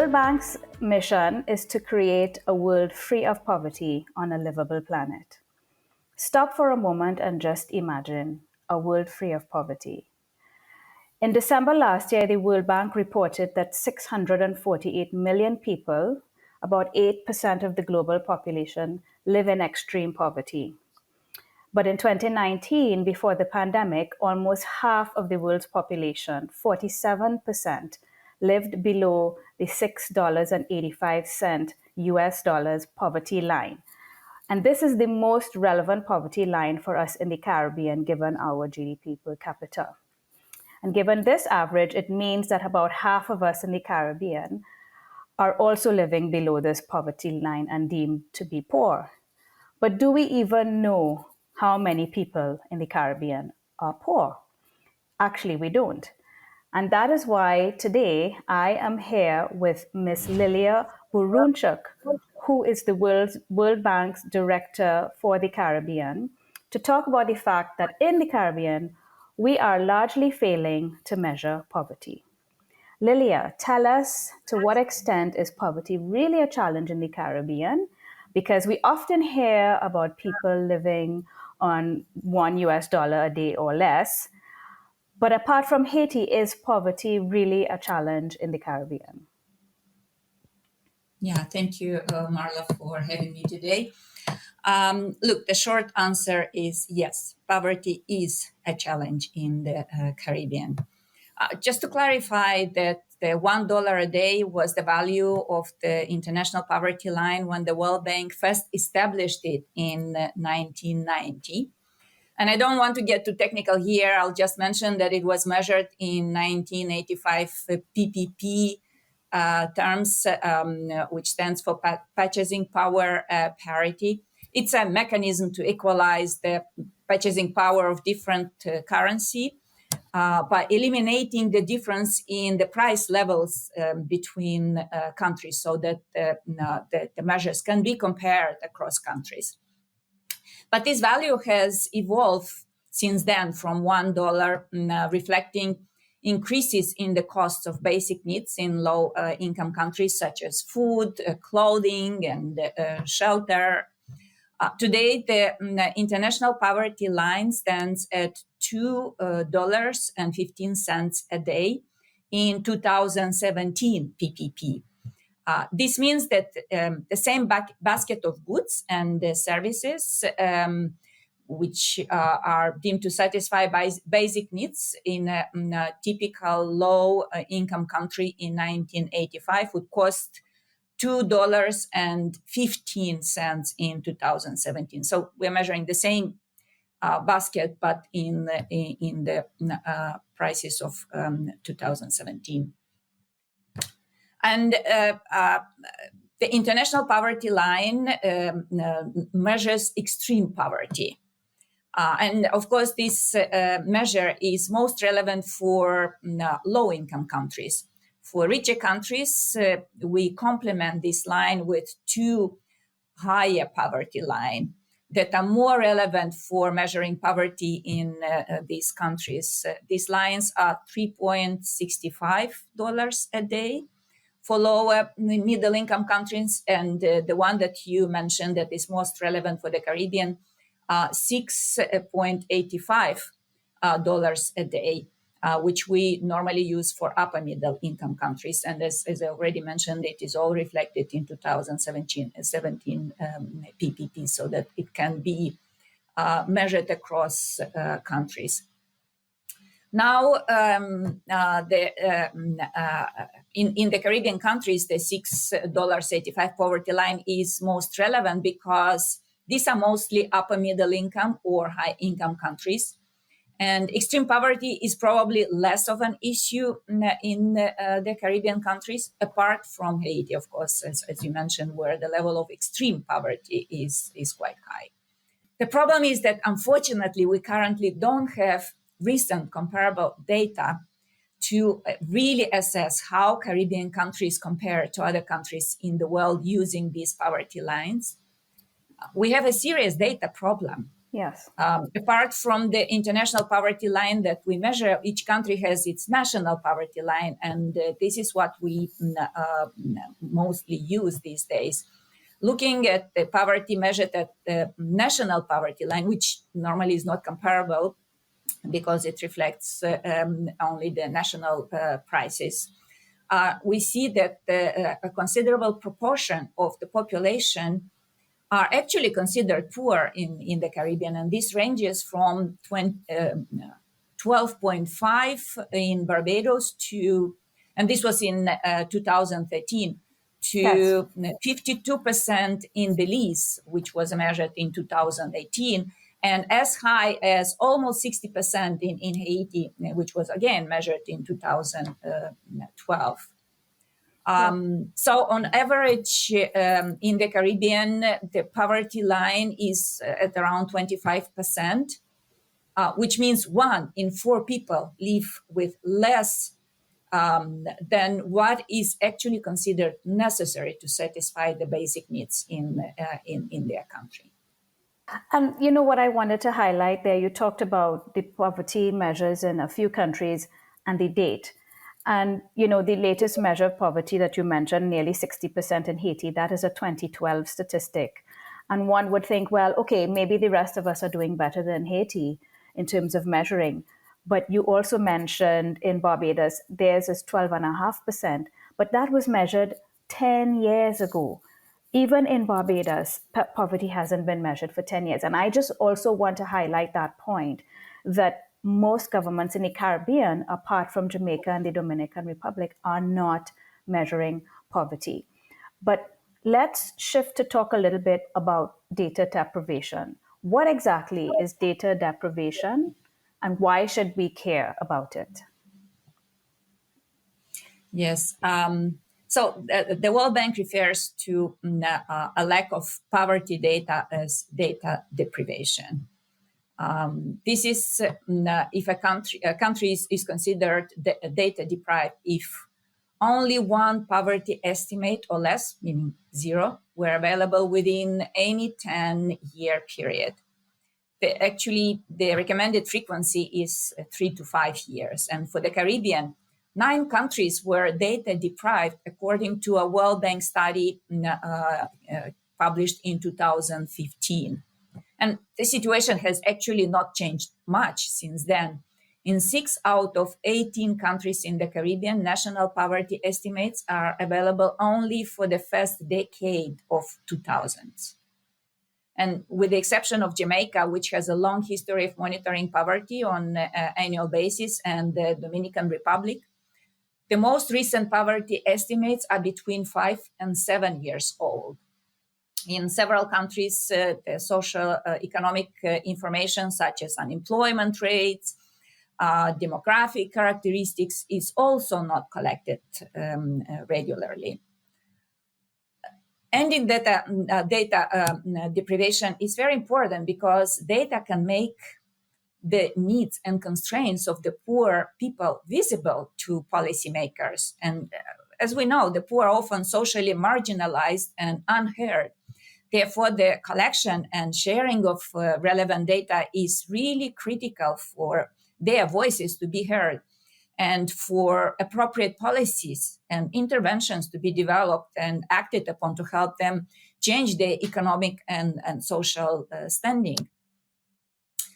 World Bank's mission is to create a world free of poverty on a livable planet. Stop for a moment and just imagine a world free of poverty. In December last year, the World Bank reported that 648 million people, about 8% of the global population, live in extreme poverty. But in 2019, before the pandemic, almost half of the world's population, 47%, lived below the $6.85 US dollars poverty line. And this is the most relevant poverty line for us in the Caribbean, given our GDP per capita. And given this average, it means that about half of us in the Caribbean are also living below this poverty line and deemed to be poor. But do we even know how many people in the Caribbean are poor? Actually, we don't. And that is why today I am here with Ms. Lilia Burunciuc, who is the World Bank's Director for the Caribbean, to talk about the fact that in the Caribbean, we are largely failing to measure poverty. Lilia, tell us, to what extent is poverty really a challenge in the Caribbean? Because we often hear about people living on $1 US a day or less. But apart from Haiti, is poverty really a challenge in the Caribbean? Yeah, thank you, Marla, for having me today. Look, the short answer is yes, poverty is a challenge in the Caribbean. Just to clarify that the $1 a day was the value of the international poverty line when the World Bank first established it in 1990. And I don't want to get too technical here. I'll just mention that it was measured in 1985 PPP terms, which stands for purchasing power parity. It's a mechanism to equalize the purchasing power of different currency by eliminating the difference in the price levels between countries so that the measures can be compared across countries. But this value has evolved since then from $1, reflecting increases in the costs of basic needs in low-income countries such as food, clothing, and shelter. Today, the international poverty line stands at $2.15 a day in 2017 PPP. This means that the same basket of goods and services, which are deemed to satisfy basic needs in a typical low-income country in 1985, would cost $2.15 in 2017. So we're measuring the same basket, but in the prices of 2017. And the international poverty line measures extreme poverty. And of course, this measure is most relevant for low-income countries. For richer countries, we complement this line with two higher poverty lines that are more relevant for measuring poverty in these countries. These lines are $3.65 a day for lower middle-income countries, and the one that you mentioned that is most relevant for the Caribbean, $6.85 a day, which we normally use for upper middle-income countries. And as I already mentioned, it is all reflected in 2017 PPP so that it can be measured across countries. Now, in the Caribbean countries, the $6.85 poverty line is most relevant because these are mostly upper middle income or high income countries. And extreme poverty is probably less of an issue in the Caribbean countries, apart from Haiti, of course, as you mentioned, where the level of extreme poverty is quite high. The problem is that, unfortunately, we currently don't have recent comparable data to really assess how Caribbean countries compare to other countries in the world using these poverty lines. We have a serious data problem. Yes. Apart from the international poverty line that we measure, each country has its national poverty line, and this is what we mostly use these days. Looking at the poverty measured at the national poverty line, which normally is not comparable because it reflects only the national prices, we see that a considerable proportion of the population are actually considered poor in the Caribbean, and this ranges from 12.5 in Barbados to, and this was in 2013, Yes. to 52% in Belize, which was measured in 2018, and as high as almost 60% in Haiti, which was again measured in 2012. Yep. So on average, in the Caribbean, the poverty line is at around 25%, which means 1 in 4 people live with less than what is actually considered necessary to satisfy the basic needs in their country. And you know what I wanted to highlight there? You talked about the poverty measures in a few countries and the date. And you know, the latest measure of poverty that you mentioned, nearly 60% in Haiti, that is a 2012 statistic. And one would think, well, okay, maybe the rest of us are doing better than Haiti in terms of measuring. But you also mentioned in Barbados, theirs is 12.5%, but that was measured 10 years ago. Even in Barbados, poverty hasn't been measured for 10 years. And I just also want to highlight that point that most governments in the Caribbean, apart from Jamaica and the Dominican Republic, are not measuring poverty. But let's shift to talk a little bit about data deprivation. What exactly is data deprivation, and why should we care about it? Yes. So the World Bank refers to a lack of poverty data as data deprivation. This is if a country is considered data deprived if only one poverty estimate or less, meaning zero, were available within any 10-year period. The recommended frequency is 3 to 5 years. And for the Caribbean, 9 countries were data deprived according to a World Bank study published in 2015. And the situation has actually not changed much since then. In 6 out of 18 countries in the Caribbean, national poverty estimates are available only for the first decade of 2000s. And with the exception of Jamaica, which has a long history of monitoring poverty on an annual basis, and the Dominican Republic, the most recent poverty estimates are between 5 and 7 years old. In several countries, the social economic information such as unemployment rates, demographic characteristics is also not collected regularly. Ending data deprivation is very important because data can make the needs and constraints of the poor people visible to policymakers. And as we know, the poor are often socially marginalized and unheard. Therefore, the collection and sharing of relevant data is really critical for their voices to be heard and for appropriate policies and interventions to be developed and acted upon to help them change their economic and social standing.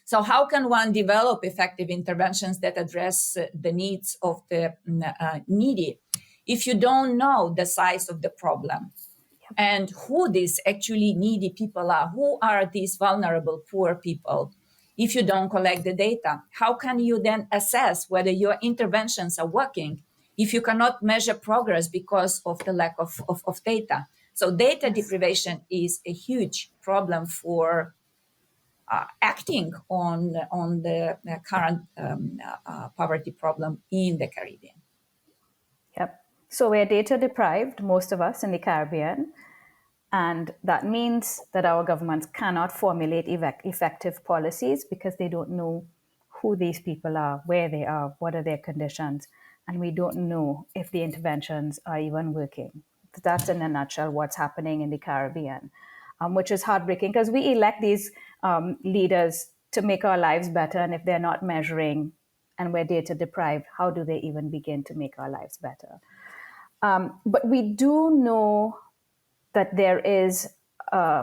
So how can one develop effective interventions that address the needs of the needy if you don't know the size of the problem and who these actually needy people are? Who are these vulnerable poor people? If you don't collect the data, how can you then assess whether your interventions are working if you cannot measure progress because of the lack of data? So data deprivation is a huge problem for acting on the current poverty problem in the Caribbean. Yep. So we're data deprived, most of us in the Caribbean. And that means that our governments cannot formulate effective policies because they don't know who these people are, where they are, what are their conditions, and we don't know if the interventions are even working. That's in a nutshell what's happening in the Caribbean, which is heartbreaking because we elect these leaders to make our lives better. And if they're not measuring and we're data deprived, how do they even begin to make our lives better? But we do know that there is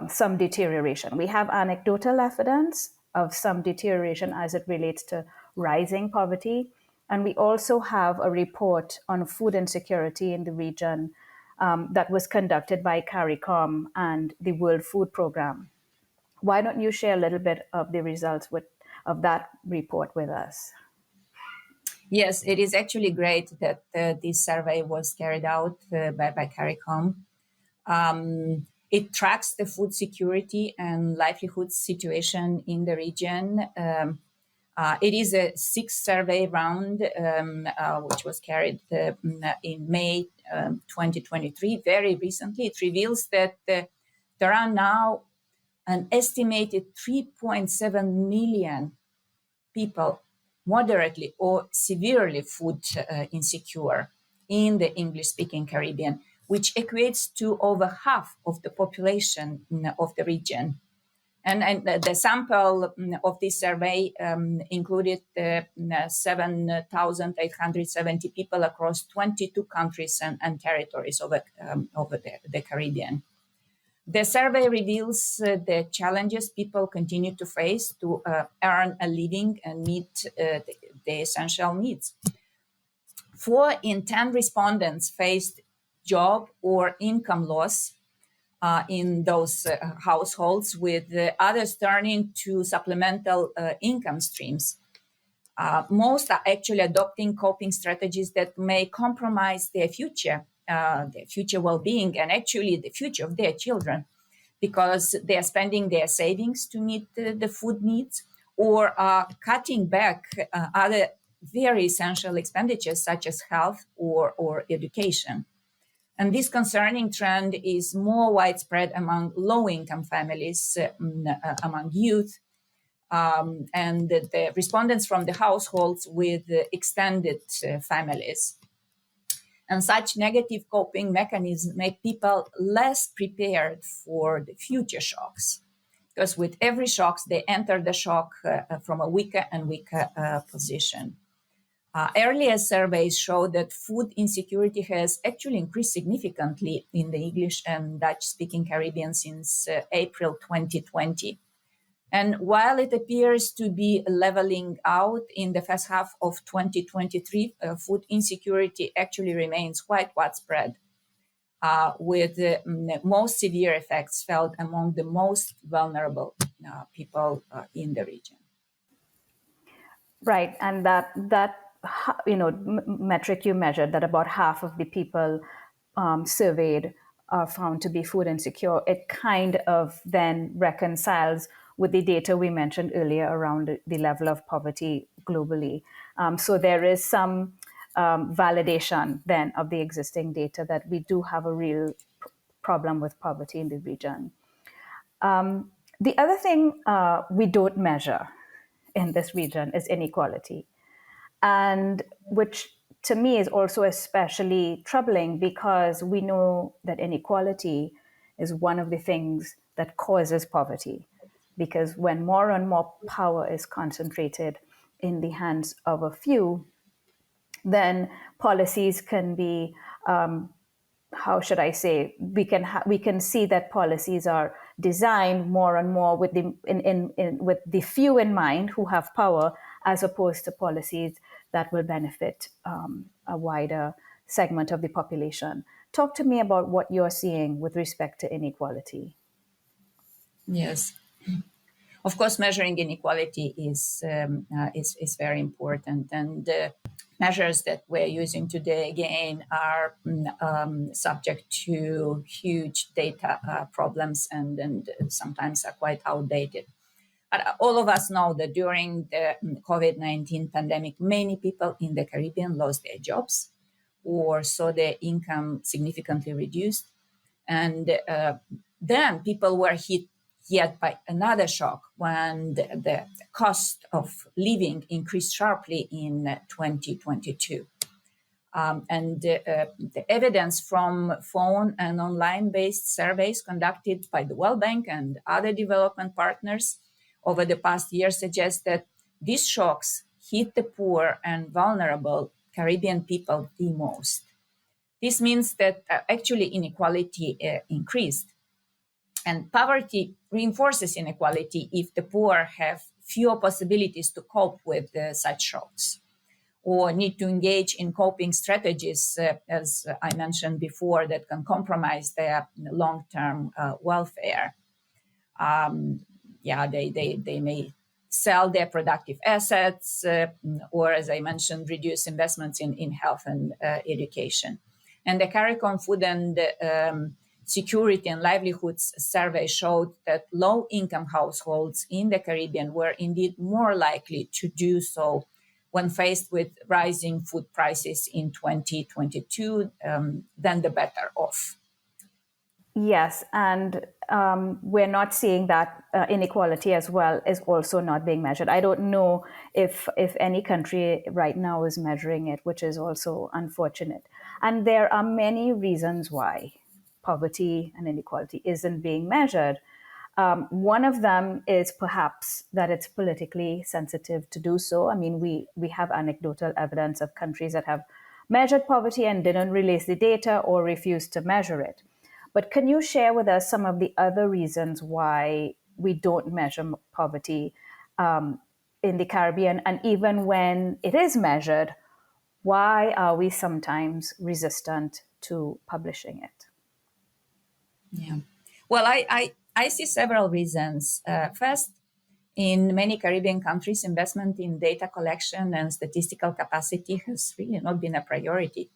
some deterioration. We have anecdotal evidence of some deterioration as it relates to rising poverty. And we also have a report on food insecurity in the region that was conducted by CARICOM and the World Food Programme. Why don't you share a little bit of the results of that report with us? Yes, it is actually great that this survey was carried out by CARICOM. It tracks the food security and livelihood situation in the region. It is a sixth survey round, which was carried in May 2023, very recently. It reveals that there are now an estimated 3.7 million people moderately or severely food insecure in the English-speaking Caribbean, which equates to over half of the population of the region. And the sample of this survey included 7,870 people across 22 countries and territories over the Caribbean. The survey reveals the challenges people continue to face to earn a living and meet the essential needs. 4 in 10 respondents faced job or income loss in those households, with others turning to supplemental income streams. Most are actually adopting coping strategies that may compromise their future well-being, and actually the future of their children, because they are spending their savings to meet the food needs, or are cutting back other very essential expenditures such as health or education. And this concerning trend is more widespread among low-income families, among youth, and the respondents from the households with extended families. And such negative coping mechanisms make people less prepared for the future shocks, because with every shock, they enter the shock from a weaker and weaker position. Earlier surveys show that food insecurity has actually increased significantly in the English and Dutch-speaking Caribbean since April 2020. And while it appears to be leveling out in the first half of 2023, food insecurity actually remains quite widespread, with the most severe effects felt among the most vulnerable people in the region. Right, and that metric you measured, that about half of the people surveyed are found to be food insecure. It kind of then reconciles with the data we mentioned earlier around the level of poverty globally. So there is some validation then of the existing data that we do have a real problem with poverty in the region. The other thing we don't measure in this region is inequality, and which to me is also especially troubling, because we know that inequality is one of the things that causes poverty. Because when more and more power is concentrated in the hands of a few, then policies can be, how should I say, we can see that policies are designed more and more with with the few in mind who have power, as opposed to policies that will benefit a wider segment of the population. Talk to me about what you're seeing with respect to inequality. Yes. Of course, measuring inequality is very important, and measures that we're using today again are subject to huge data problems and sometimes are quite outdated. But all of us know that during the COVID-19 pandemic, many people in the Caribbean lost their jobs or saw their income significantly reduced, and then people were hit yet by another shock when the cost of living increased sharply in 2022. And the evidence from phone and online-based surveys conducted by the World Bank and other development partners over the past year suggests that these shocks hit the poor and vulnerable Caribbean people the most. This means that actually inequality increased. And poverty reinforces inequality if the poor have fewer possibilities to cope with such shocks or need to engage in coping strategies, as I mentioned before, that can compromise their long term welfare. They may sell their productive assets or, as I mentioned, reduce investments in health and education. And the CARICOM Food and Security and Livelihoods survey showed that low-income households in the Caribbean were indeed more likely to do so when faced with rising food prices in 2022 than the better off. Yes, and we're not seeing that inequality as well is also not being measured. I don't know if any country right now is measuring it, which is also unfortunate. And there are many reasons why poverty and inequality isn't being measured. One of them is perhaps that it's politically sensitive to do so. I mean, we have anecdotal evidence of countries that have measured poverty and didn't release the data or refused to measure it. But can you share with us some of the other reasons why we don't measure poverty in the Caribbean? And even when it is measured, why are we sometimes resistant to publishing it? Yeah. Well, I see several reasons. First, in many Caribbean countries, investment in data collection and statistical capacity has really not been a priority.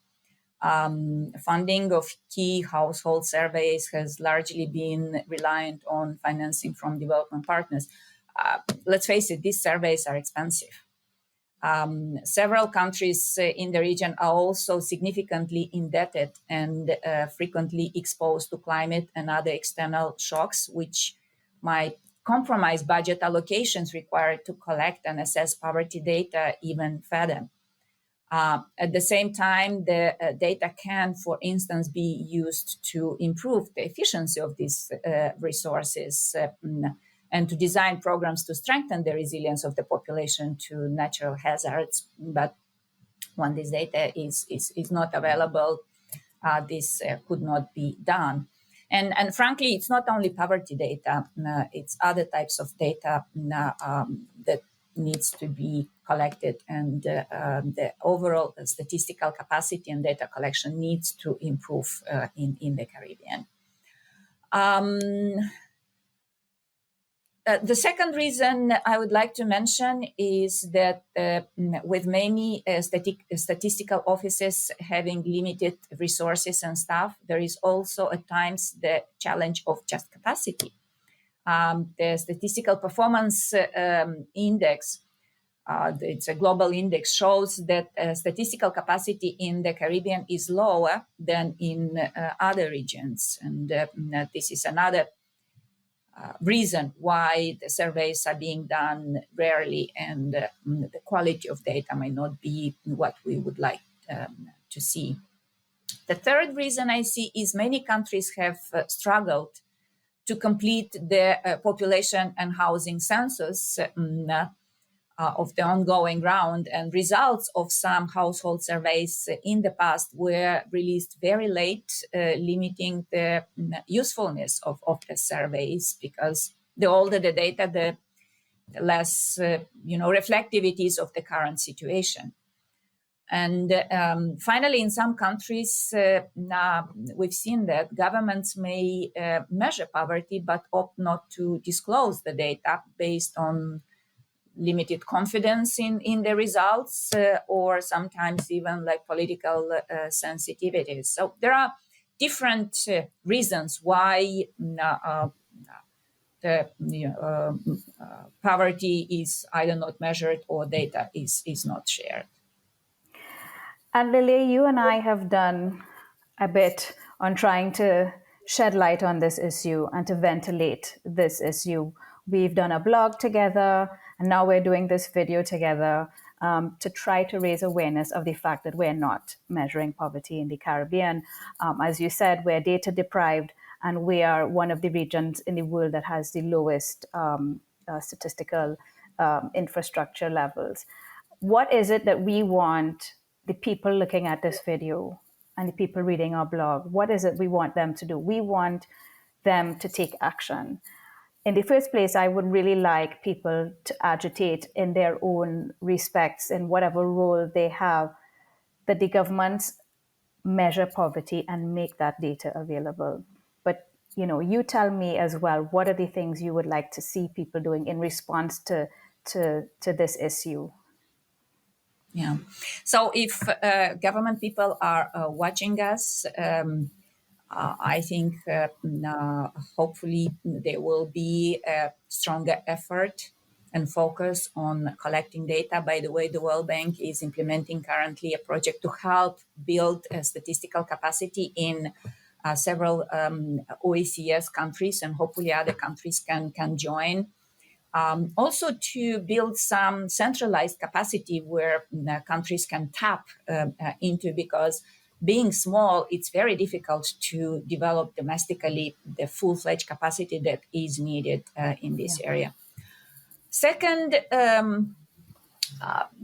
Funding of key household surveys has largely been reliant on financing from development partners. Let's face it, these surveys are expensive. Several countries in the region are also significantly indebted and frequently exposed to climate and other external shocks, which might compromise budget allocations required to collect and assess poverty data even further. At the same time, the data can, for instance, be used to improve the efficiency of these resources and to design programs to strengthen the resilience of the population to natural hazards. But when this data is not available, this could not be done. And frankly, it's not only poverty data, it's other types of data that needs to be collected, and the overall statistical capacity and data collection needs to improve in the Caribbean. The second reason I would like to mention is that with many statistical offices having limited resources and staff, there is also at times the challenge of just capacity. The Statistical Performance Index, it's a global index, shows that statistical capacity in the Caribbean is lower than in other regions. And this is another reason why the surveys are being done rarely and the quality of data may not be what we would like to see. The third reason I see is many countries have struggled to complete the population and housing census of the ongoing round, and results of some household surveys in the past were released very late, limiting the usefulness of the surveys, because the older the data, the less reflective it is of the current situation. And finally, in some countries, we've seen that governments may measure poverty but opt not to disclose the data based on limited confidence in the results or sometimes even like political sensitivities. So there are different reasons why poverty is either not measured or data is not shared. And Lilia, you and I have done a bit on trying to shed light on this issue and to ventilate this issue. We've done a blog together, and now we're doing this video together to try to raise awareness of the fact that we're not measuring poverty in the Caribbean. As you said, we're data deprived, and we are one of the regions in the world that has the lowest statistical infrastructure levels. What is it that we want the people looking at this video and the people reading our blog? What is it we want them to do? We want them to take action. In the first place, I would really like people to agitate in their own respects, in whatever role they have, that the governments measure poverty and make that data available. But you tell me as well, what are the things you would like to see people doing in response to this issue? Yeah. So if government people are watching us, I think hopefully there will be a stronger effort and focus on collecting data. By the way, the World Bank is implementing currently a project to help build a statistical capacity in several OECS countries, and hopefully other countries can join. Also to build some centralized capacity where countries can tap into, because being small, it's very difficult to develop domestically the full-fledged capacity that is needed in this area. Second,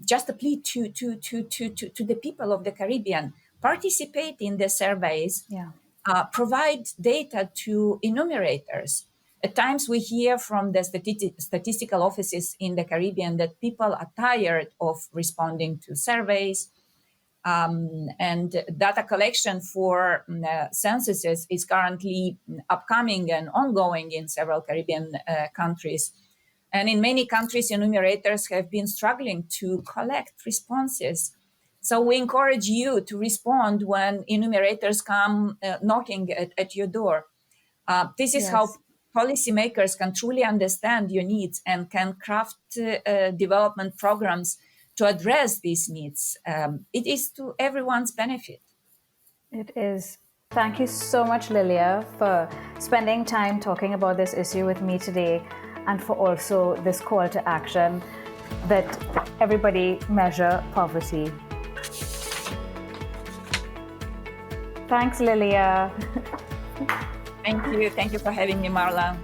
just a plea to the people of the Caribbean: participate in the surveys, provide data to enumerators. At times we hear from the statistical offices in the Caribbean that people are tired of responding to surveys, and data collection for censuses is currently upcoming and ongoing in several Caribbean countries. And in many countries, enumerators have been struggling to collect responses. So we encourage you to respond when enumerators come knocking at your door. This is how policymakers can truly understand your needs and can craft development programs to address these needs. It is to everyone's benefit. It is. Thank you so much, Lilia, for spending time talking about this issue with me today, and for also this call to action that everybody measure poverty. Thanks, Lilia. Thank you. Thank you for having me, Marla.